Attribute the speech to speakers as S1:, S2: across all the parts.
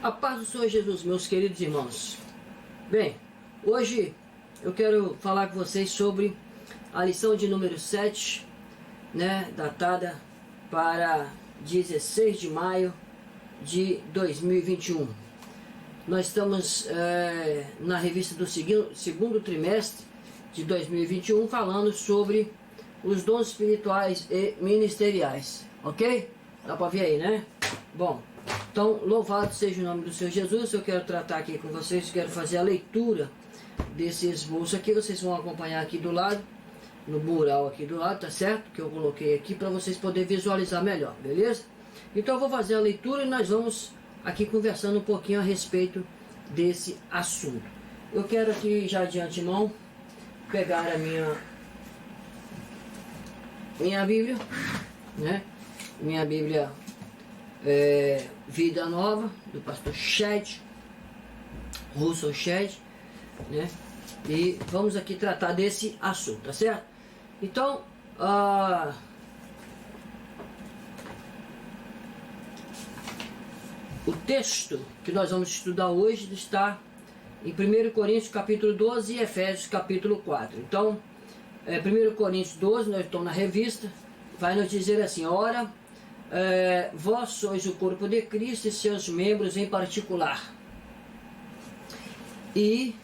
S1: A paz do Senhor Jesus, meus queridos irmãos. Bem, hoje eu quero falar com vocês sobre a lição de número 7, datada para 16 de maio de 2021. Nós estamos na revista do segundo trimestre de 2021, falando sobre os dons espirituais e ministeriais, ok? Dá para ver aí, né? Bom, então, louvado seja o nome do Senhor Jesus. Eu quero tratar aqui com vocês, quero fazer a leitura desse esboço aqui. Vocês vão acompanhar aqui do lado, no mural aqui do lado, tá certo? Que eu coloquei aqui para vocês poderem visualizar melhor, beleza? Então eu vou fazer a leitura e nós vamos aqui conversando um pouquinho a respeito desse assunto. Eu quero aqui já de antemão pegar a minha Bíblia, né? Minha Bíblia Vida Nova, do pastor Russell Shedd, né? E vamos aqui tratar desse assunto, tá certo? Então, o texto que nós vamos estudar hoje está em 1 Coríntios capítulo 12 e Efésios capítulo 4. Então, 1 Coríntios 12, nós estamos na revista, vai nos dizer assim: ora, vós sois o corpo de Cristo e seus membros em particular. E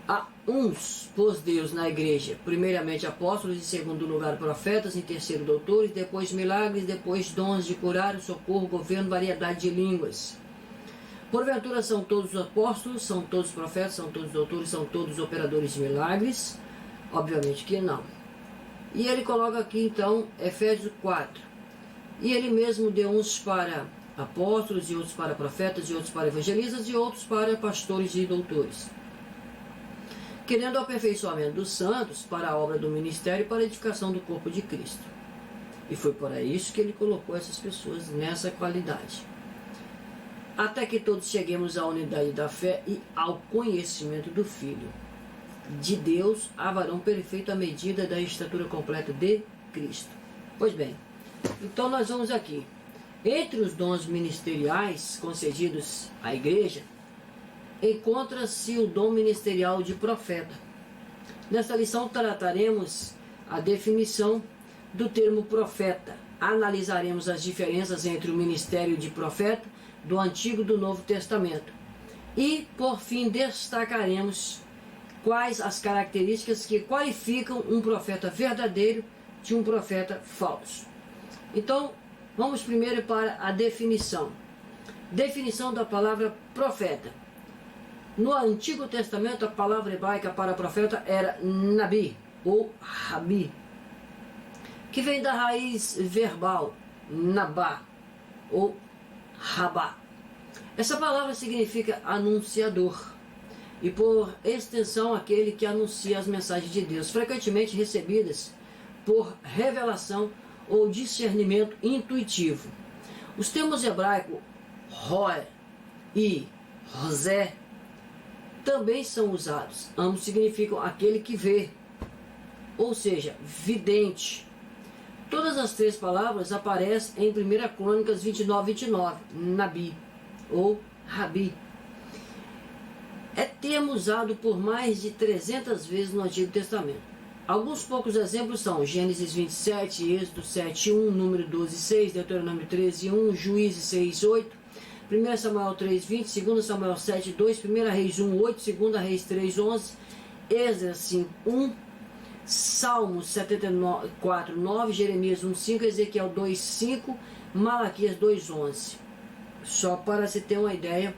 S1: há uns pôs Deus na igreja, primeiramente apóstolos, em segundo lugar profetas, em terceiro doutores, depois milagres, depois dons de curar, socorro, governo, variedade de línguas. Porventura são todos apóstolos, são todos profetas, são todos doutores, são todos operadores de milagres? Obviamente que não. E ele coloca aqui então Efésios 4. E ele mesmo deu uns para apóstolos, e outros para profetas, e outros para evangelistas, e outros para pastores e doutores, querendo o aperfeiçoamento dos santos para a obra do ministério e para a edificação do corpo de Cristo. E foi para isso que ele colocou essas pessoas nessa qualidade. Até que todos cheguemos à unidade da fé e ao conhecimento do Filho de Deus, a varão perfeito à medida da estatura completa de Cristo. Pois bem, então nós vamos aqui. Entre os dons ministeriais concedidos à igreja, encontra-se o dom ministerial de profeta. Nesta lição trataremos a definição do termo profeta. Analisaremos as diferenças entre o ministério de profeta do Antigo e do Novo Testamento. E, por fim, destacaremos quais as características que qualificam um profeta verdadeiro de um profeta falso. Então, vamos primeiro para a definição. Definição da palavra profeta. No Antigo Testamento, a palavra hebraica para profeta era nabi ou rabi, que vem da raiz verbal nabá ou rabá. Essa palavra significa anunciador e, por extensão, aquele que anuncia as mensagens de Deus, frequentemente recebidas por revelação ou discernimento intuitivo. Os termos hebraicos roé e rosé também são usados. Ambos significam aquele que vê, ou seja, vidente. Todas as três palavras aparecem em 1 Crônicas 29:29, nabi ou rabi. É termo usado por mais de 300 vezes no Antigo Testamento. Alguns poucos exemplos são Gênesis 27, Êxodo 7:1, Número 12:6, Deuteronômio 13:1, Juízes 6:8, 1 Samuel 3:20, 2 Samuel 7:2, 1 Reis 1:8, 2 Reis 3:11, Esdras 5:1, Salmos 74:9, Jeremias 1:5, Ezequiel 2:5, Malaquias 2:11. Só para se ter uma ideia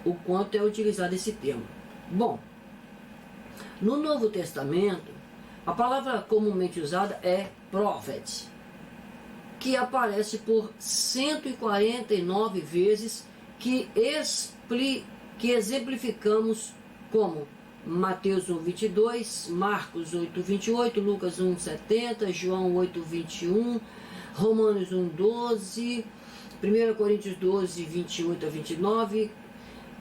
S1: o quanto é utilizado esse termo. Bom, no Novo Testamento, a palavra comumente usada é prophet, que aparece por 149 vezes, que exemplificamos como Mateus 1:22, Marcos 8:28, Lucas 1:70, João 8:21, Romanos 1:12, 1 Coríntios 12:28-29,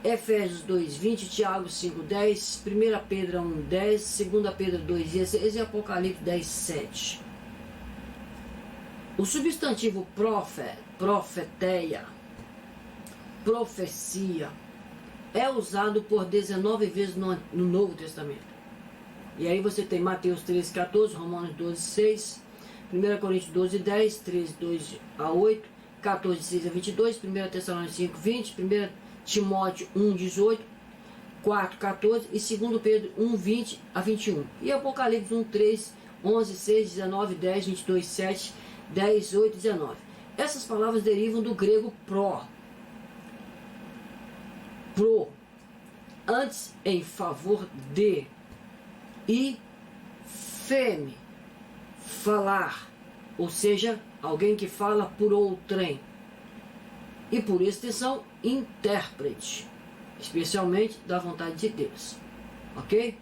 S1: Efésios 2:20, Tiago 5:10, 1 Pedro 1:10, 2 Pedro 2:16 e Apocalipse 10:7. O substantivo profeteia profecia é usado por 19 vezes no Novo Testamento. E aí você tem Mateus 13:14, Romanos 12:6, 1 Coríntios 12:10, 13:2-8, 14:6-22, 1 Tessalonicenses 5:20, 1 Timóteo 1:18, 4:14 e 2 Pedro 1:20-21. E Apocalipse 1:3, 11, 6, 19, 10, 22, 7, 10, 8, 19. Essas palavras derivam do grego pro, antes em favor de, e feme, falar, ou seja, alguém que fala por outrem, e por extensão, intérprete, especialmente da vontade de Deus. Ok?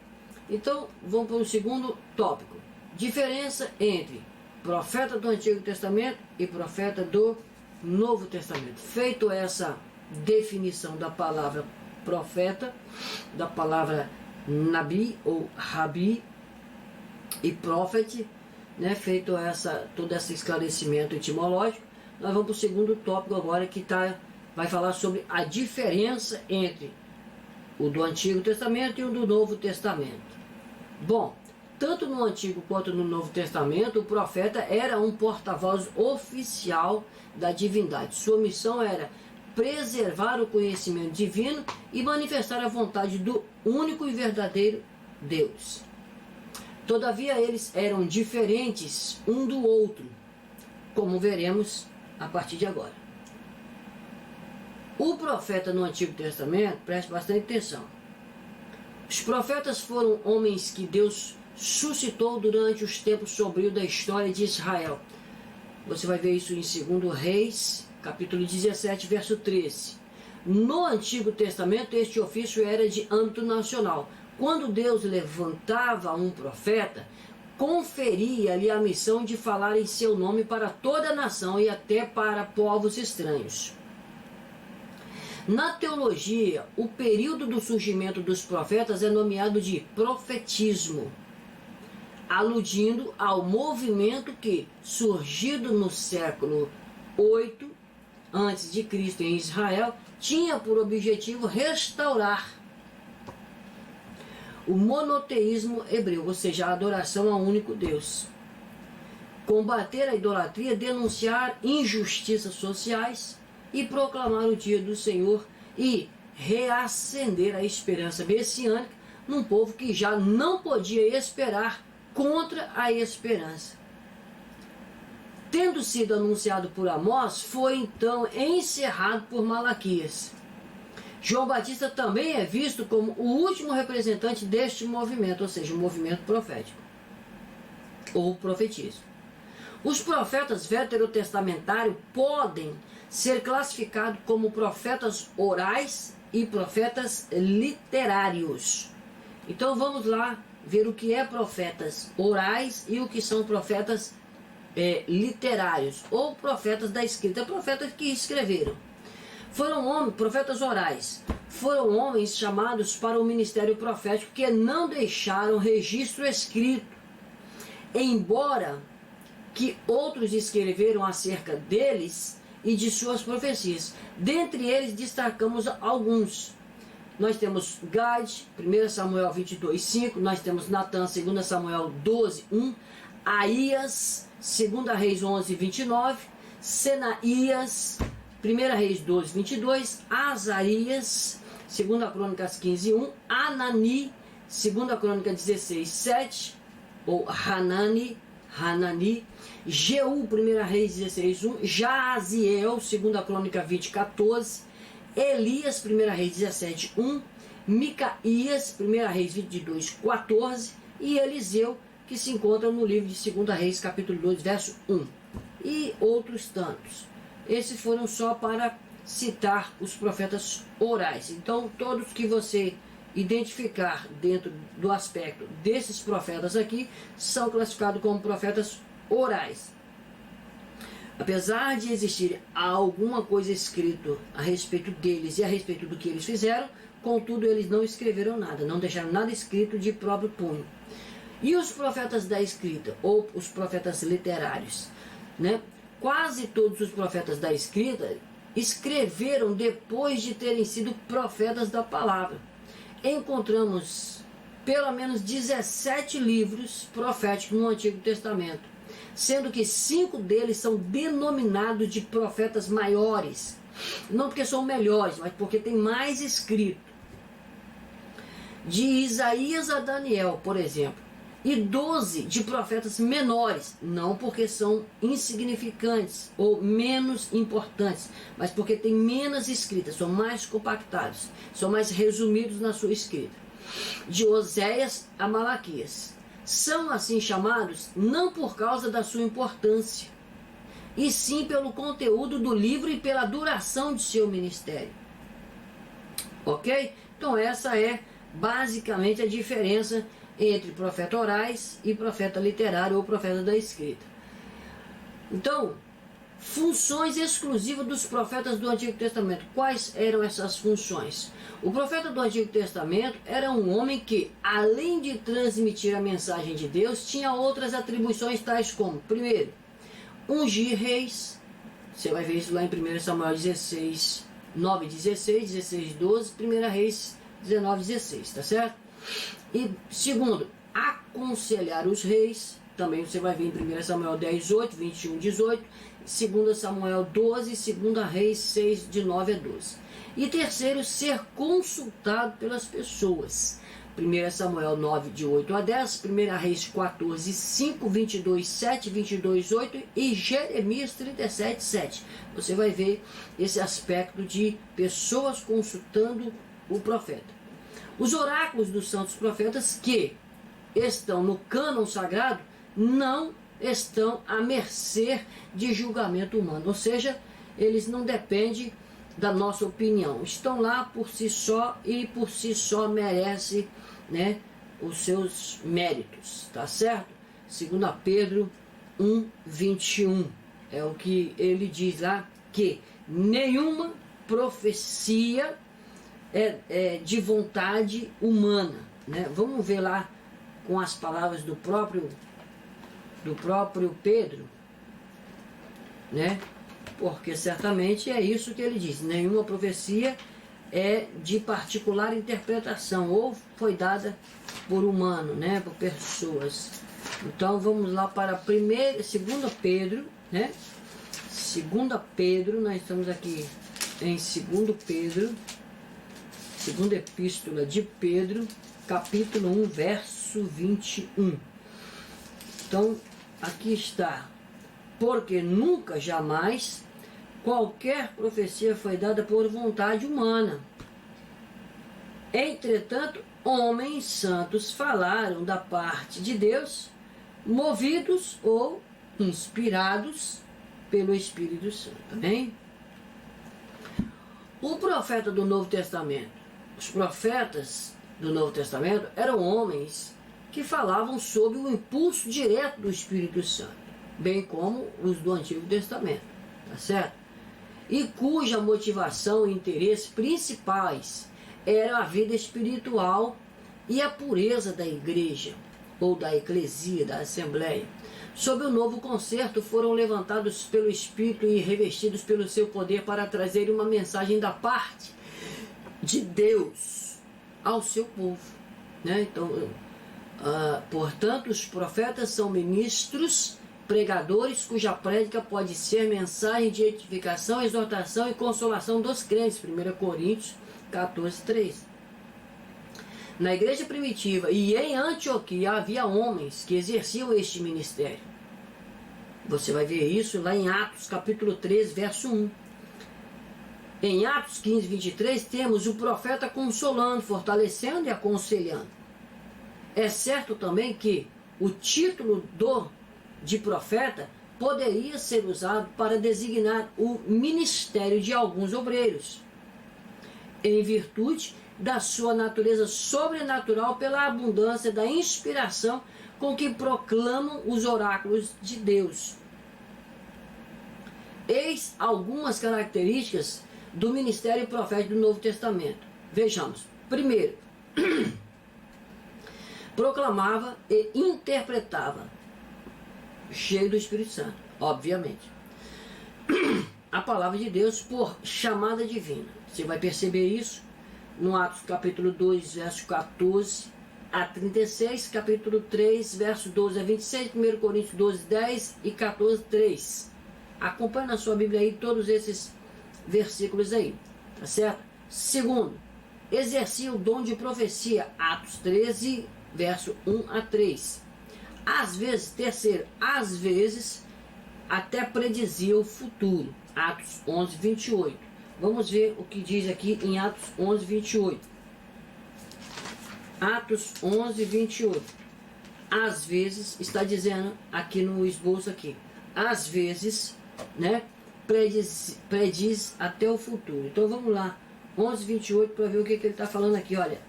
S1: Então, vamos para o segundo tópico. Diferença entre profeta do Antigo Testamento e profeta do Novo Testamento. Feito essa definição da palavra profeta, da palavra nabi ou rabi e prophet, né, feito todo esse esclarecimento etimológico, nós vamos para o segundo tópico agora, que vai falar sobre a diferença entre o do Antigo Testamento e o do Novo Testamento. Bom, tanto no Antigo quanto no Novo Testamento, o profeta era um porta-voz oficial da divindade. Sua missão era preservar o conhecimento divino e manifestar a vontade do único e verdadeiro Deus. Todavia, eles eram diferentes um do outro, como veremos a partir de agora. O profeta no Antigo Testamento, preste bastante atenção. Os profetas foram homens que Deus suscitou durante os tempos sombrios da história de Israel. Você vai ver isso em 2 Reis, capítulo 17, verso 13. No Antigo Testamento, este ofício era de âmbito nacional. Quando Deus levantava um profeta, conferia-lhe a missão de falar em seu nome para toda a nação e até para povos estranhos. Na teologia, o período do surgimento dos profetas é nomeado de profetismo, aludindo ao movimento que, surgido no século 8 a.C. em Israel, tinha por objetivo restaurar o monoteísmo hebreu, ou seja, a adoração ao único Deus, combater a idolatria, denunciar injustiças sociais e proclamar o dia do Senhor e reacender a esperança messiânica num povo que já não podia esperar contra a esperança. Tendo sido anunciado por Amós, foi então encerrado por Malaquias. João Batista também é visto como o último representante deste movimento, ou seja, o movimento profético, ou profetismo. Os profetas veterotestamentários podem ser classificados como profetas orais e profetas literários. Então vamos lá ver o que é profetas orais e o que são profetas literários, ou profetas da escrita, profetas que escreveram. Profetas orais foram homens chamados para o ministério profético que não deixaram registro escrito, embora que outros escreveram acerca deles e de suas profecias. Dentre eles destacamos alguns. Nós temos Gad, 1 Samuel 22:5, nós temos Natan, 2 Samuel 12:1, Aías, 2 Reis 11:29, Senaías, 1 Reis 12:22, Azarias, 2 Crônicas 15:1, Anani, 2 Crônicas 16:7, ou Hanani, Jeú, 1 Reis 16:1, Jaziel, 2 Crônica 20:14, Elias, 1 Reis 17:1, Micaías, 1 Reis 22:14 e Eliseu, que se encontra no livro de 2 Reis, capítulo 2, verso 1, e outros tantos. Esses foram só para citar os profetas orais. Então, todos que você identificar dentro do aspecto desses profetas aqui são classificados como profetas orais. Apesar de existir alguma coisa escrita a respeito deles e a respeito do que eles fizeram, contudo eles não escreveram nada, não deixaram nada escrito de próprio punho. E os profetas da escrita, ou os profetas literários, né? Quase todos os profetas da escrita escreveram depois de terem sido profetas da palavra. Encontramos pelo menos 17 livros proféticos no Antigo Testamento, sendo que 5 deles são denominados de profetas maiores, não porque são melhores, mas porque tem mais escrito. De Isaías a Daniel, por exemplo, e 12 de profetas menores, não porque são insignificantes ou menos importantes, mas porque tem menos escrita, são mais compactados, são mais resumidos na sua escrita. De Oséias a Malaquias. São assim chamados não por causa da sua importância, e sim pelo conteúdo do livro e pela duração de seu ministério. Ok? Então essa é basicamente a diferença entre profeta orais e profeta literário ou profeta da escrita. Então, funções exclusivas dos profetas do Antigo Testamento. Quais eram essas funções? O profeta do Antigo Testamento era um homem que, além de transmitir a mensagem de Deus, tinha outras atribuições tais como, primeiro, ungir reis. Você vai ver isso lá em 1 Samuel 16, 9, 16, 16, 12, 1 Reis 19, 16, tá certo? E segundo, aconselhar os reis. Também você vai ver em 1 Samuel 10, 8, 21, 18, 2 Samuel 12, 2 Reis 6, de 9 a 12. E terceiro, ser consultado pelas pessoas. 1 Samuel 9, de 8 a 10, 1 Reis 14, 5, 22, 7, 22, 8 e Jeremias 37, 7. Você vai ver esse aspecto de pessoas consultando o profeta. Os oráculos dos santos profetas que estão no cânon sagrado não estão à mercê de julgamento humano, ou seja, eles não dependem da nossa opinião, estão lá por si só e por si só merece, né, os seus méritos, tá certo? 2 Pedro 1, 21 é o que ele diz lá, que nenhuma profecia é de vontade humana, né? Vamos ver lá com as palavras do próprio Pedro, né? Porque certamente é isso que ele diz, nenhuma profecia é de particular interpretação ou foi dada por humano, né? Por pessoas. Então vamos lá para 2 Pedro, né? 2 Pedro, nós estamos aqui em 2 Pedro, segunda epístola de Pedro, capítulo 1, verso 21. Então, aqui está. Porque nunca, jamais, qualquer profecia foi dada por vontade humana. Entretanto, homens santos falaram da parte de Deus, movidos ou inspirados pelo Espírito Santo. Amém? O profeta do Novo Testamento, os profetas do Novo Testamento eram homens que falavam sob o impulso direto do Espírito Santo, bem como os do Antigo Testamento, tá certo? E cuja motivação e interesse principais eram a vida espiritual e a pureza da igreja, ou da eclesia, da assembleia. Sob o novo concerto foram levantados pelo Espírito e revestidos pelo seu poder para trazer uma mensagem da parte de Deus ao seu povo, né? Então, portanto, os profetas são ministros, pregadores, cuja prédica pode ser mensagem de edificação, exortação e consolação dos crentes. 1 Coríntios 14, 3. Na igreja primitiva e em Antioquia havia homens que exerciam este ministério. Você vai ver isso lá em Atos capítulo 3, verso 1. Em Atos 15, 23, temos o profeta consolando, fortalecendo e aconselhando. É certo também que o título de profeta poderia ser usado para designar o ministério de alguns obreiros, em virtude da sua natureza sobrenatural pela abundância da inspiração com que proclamam os oráculos de Deus. Eis algumas características do ministério profético do Novo Testamento. Vejamos. Primeiro, proclamava e interpretava, cheio do Espírito Santo, obviamente. a palavra de Deus por chamada divina. Você vai perceber isso no Atos capítulo 2, verso 14 a 36, capítulo 3, verso 12 a 26, 1 Coríntios 12, 10 e 14, 3. Acompanhe na sua Bíblia aí todos esses versículos aí, tá certo? Segundo, exercia o dom de profecia, Atos 13, verso 1 a 3. Às vezes, terceiro, às vezes até predizia o futuro, Atos 11, 28. Vamos ver o que diz aqui em Atos 11, 28. Atos 11, 28. Às vezes, está dizendo aqui no esboço aqui, às vezes, né, prediz até o futuro. Então vamos lá, 11, 28, para ver o que ele está falando aqui. Olha,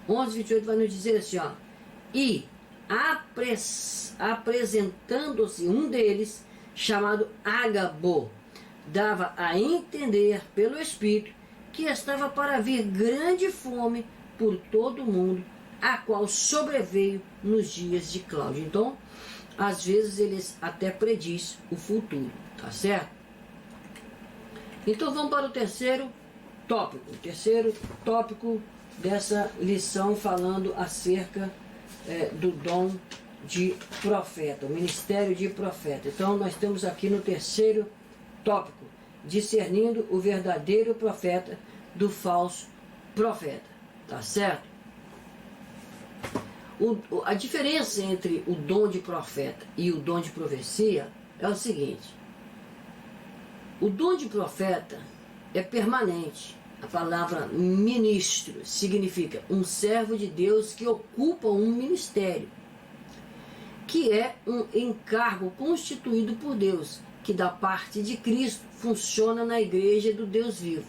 S1: 11, 28 vai nos dizer assim, ó, e apresentando-se um deles, chamado Ágabo, dava a entender pelo Espírito que estava para vir grande fome por todo o mundo, a qual sobreveio nos dias de Cláudio. Então, às vezes eles até prediz o futuro, tá certo? Então vamos para o terceiro tópico. O terceiro tópico dessa lição, falando acerca do dom de profeta, o ministério de profeta. Então nós temos aqui no terceiro tópico, discernindo o verdadeiro profeta do falso profeta, tá certo? A diferença entre o dom de profeta e o dom de profecia é o seguinte: o dom de profeta é permanente. A palavra ministro significa um servo de Deus que ocupa um ministério, que é um encargo constituído por Deus, que da parte de Cristo funciona na igreja do Deus vivo.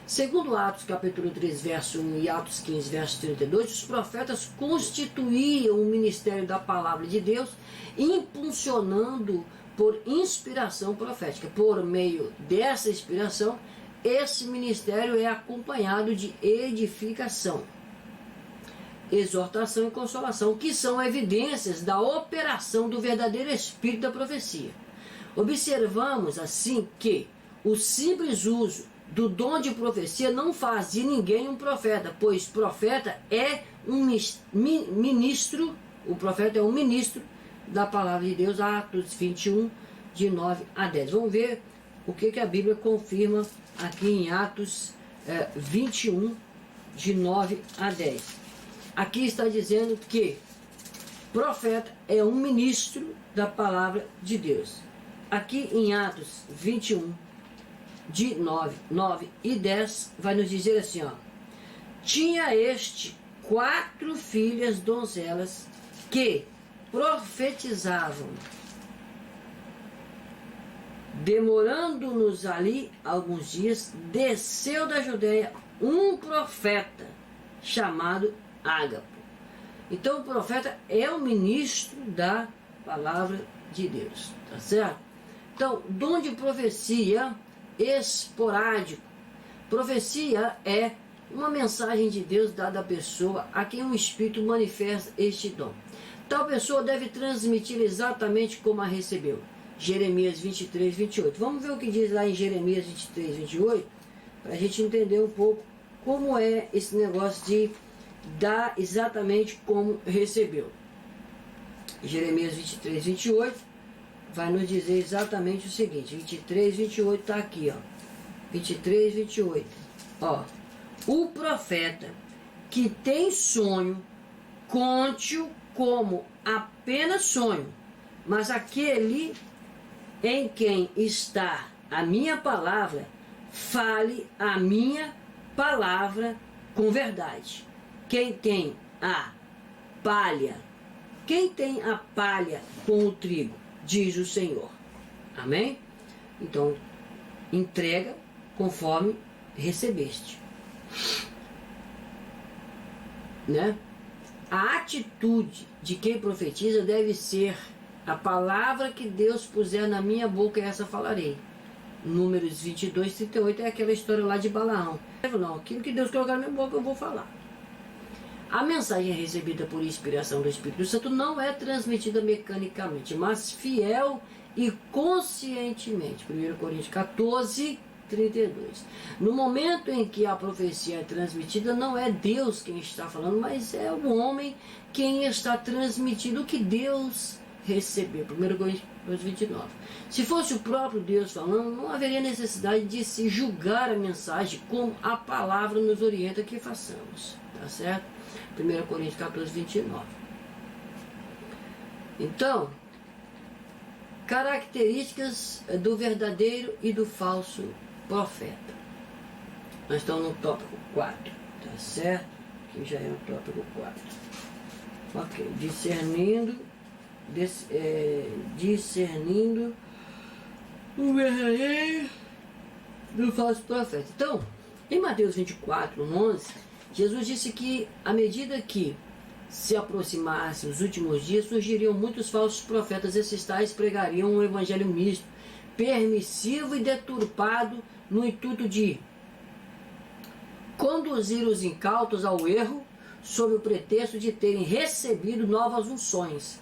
S1: Segundo Atos capítulo 3, verso 1 e Atos 15, verso 32, os profetas constituíam o ministério da palavra de Deus, impulsionando por inspiração profética. Por meio dessa inspiração, esse ministério é acompanhado de edificação, exortação e consolação, que são evidências da operação do verdadeiro espírito da profecia. Observamos assim que o simples uso do dom de profecia não faz de ninguém um profeta, pois profeta é um ministro, o profeta é um ministro da palavra de Deus, Atos 21, de 9 a 10. Vamos ver o que a Bíblia confirma aqui em Atos 21, de 9 a 10. Aqui está dizendo que profeta é um ministro da palavra de Deus. Aqui em Atos 21, de 9 e 10, vai nos dizer assim, ó: tinha este 4 filhas donzelas que profetizavam. Demorando-nos ali alguns dias, desceu da Judeia um profeta chamado Ágabo. Então o profeta é o ministro da palavra de Deus, tá certo? Então, dom de profecia esporádico. Profecia é uma mensagem de Deus dada à pessoa a quem o Espírito manifesta este dom. Tal pessoa deve transmitir exatamente como a recebeu. Jeremias 23, 28. Vamos ver o que diz lá em Jeremias 23, 28, para a gente entender um pouco como é esse negócio de dar exatamente como recebeu. Jeremias 23, 28 vai nos dizer exatamente o seguinte: 23, 28 está aqui, ó. 23, 28. Ó, o profeta que tem sonho, conte-o como apenas sonho, mas aquele em quem está a minha palavra, fale a minha palavra com verdade. Quem tem a palha com o trigo, diz o Senhor. Amém? Então, entrega conforme recebeste. Né? A atitude de quem profetiza deve ser: a palavra que Deus puser na minha boca, essa falarei. Números 22, 38 é aquela história lá de Balaão. Não, aquilo que Deus colocar na minha boca eu vou falar. A mensagem recebida por inspiração do Espírito Santo não é transmitida mecanicamente, mas fiel e conscientemente. 1 Coríntios 14, 32. No momento em que a profecia é transmitida, não é Deus quem está falando, mas é o homem quem está transmitindo o que Deus recebeu. 1 Coríntios 29. Se fosse o próprio Deus falando, não haveria necessidade de se julgar a mensagem como a palavra nos orienta que façamos. Tá certo? 1 Coríntios 14, 29. Então, características do verdadeiro e do falso profeta. Nós estamos no tópico 4, tá certo? Que já é o tópico 4. Ok, discernindo o verdadeiro do falso profeta. Então, em Mateus 24, 11, Jesus disse que à medida que se aproximassem os últimos dias, surgiriam muitos falsos profetas. Esses tais pregariam um evangelho misto, permissivo e deturpado, no intuito de conduzir os incautos ao erro, sob o pretexto de terem recebido novas unções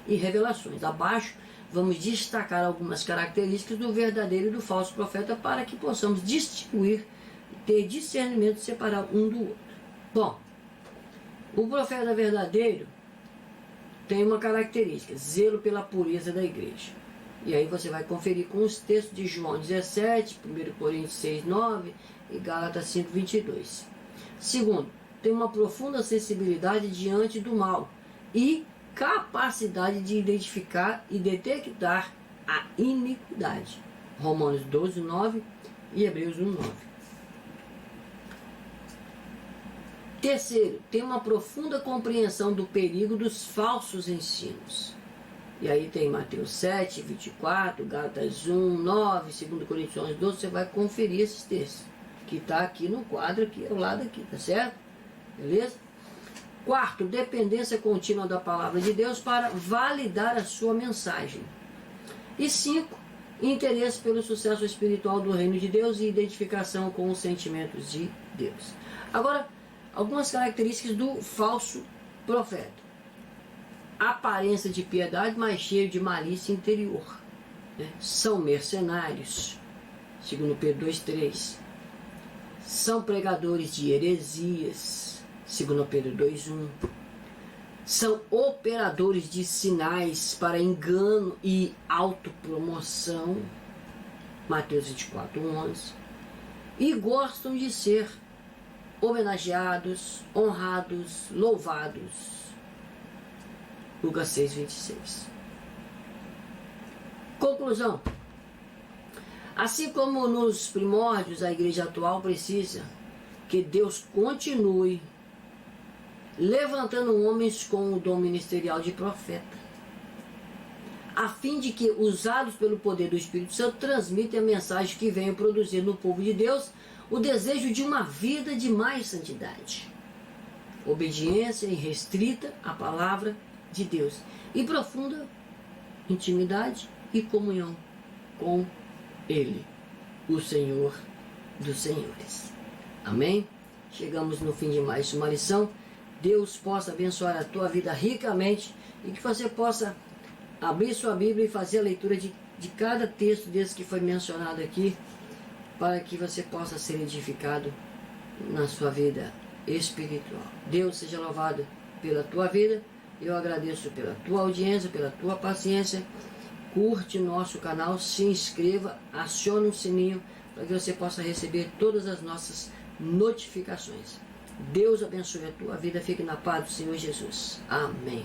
S1: e revelações. Abaixo, vamos destacar algumas características do verdadeiro e do falso profeta para que possamos distinguir, ter discernimento e separar um do outro. Bom, o profeta verdadeiro tem uma característica: zelo pela pureza da igreja. E aí você vai conferir com os textos de João 17, 1 Coríntios 6, 9 e Gálatas 5, 22. Segundo, tem uma profunda sensibilidade diante do mal e capacidade de identificar e detectar a iniquidade. Romanos 12, 9 e Hebreus 1, 9. Terceiro, tem uma profunda compreensão do perigo dos falsos ensinos. E aí tem Mateus 7, 24, Gálatas 1, 9, 2 Coríntios 11, 12, você vai conferir esses textos, que está aqui no quadro, aqui ao lado aqui, tá certo? Beleza? Quarto, dependência contínua da palavra de Deus para validar a sua mensagem. E 5, interesse pelo sucesso espiritual do reino de Deus e identificação com os sentimentos de Deus. Agora, algumas características do falso profeta: aparência de piedade, mas cheio de malícia interior, né? São mercenários, segundo Pedro 2,3. São pregadores de heresias, segundo Pedro 2,1. São operadores de sinais para engano e autopromoção, Mateus 24,11. E gostam de ser homenageados, honrados, louvados, Lucas 6, 26. Conclusão: assim como nos primórdios, a igreja atual precisa que Deus continue levantando homens com o dom ministerial de profeta, a fim de que, usados pelo poder do Espírito Santo, transmitem a mensagem que venham produzir no povo de Deus o desejo de uma vida de mais santidade, obediência irrestrita à palavra de Deus e profunda intimidade e comunhão com Ele, o Senhor dos Senhores. Amém? Chegamos no fim de mais uma lição. Deus possa abençoar a tua vida ricamente e que você possa abrir sua Bíblia e fazer a leitura de cada texto desse que foi mencionado aqui, para que você possa ser edificado na sua vida espiritual. Deus seja louvado pela tua vida. Eu agradeço pela tua audiência, pela tua paciência. Curte nosso canal, se inscreva, acione o sininho para que você possa receber todas as nossas notificações. Deus abençoe a tua vida. Fique na paz do Senhor Jesus. Amém.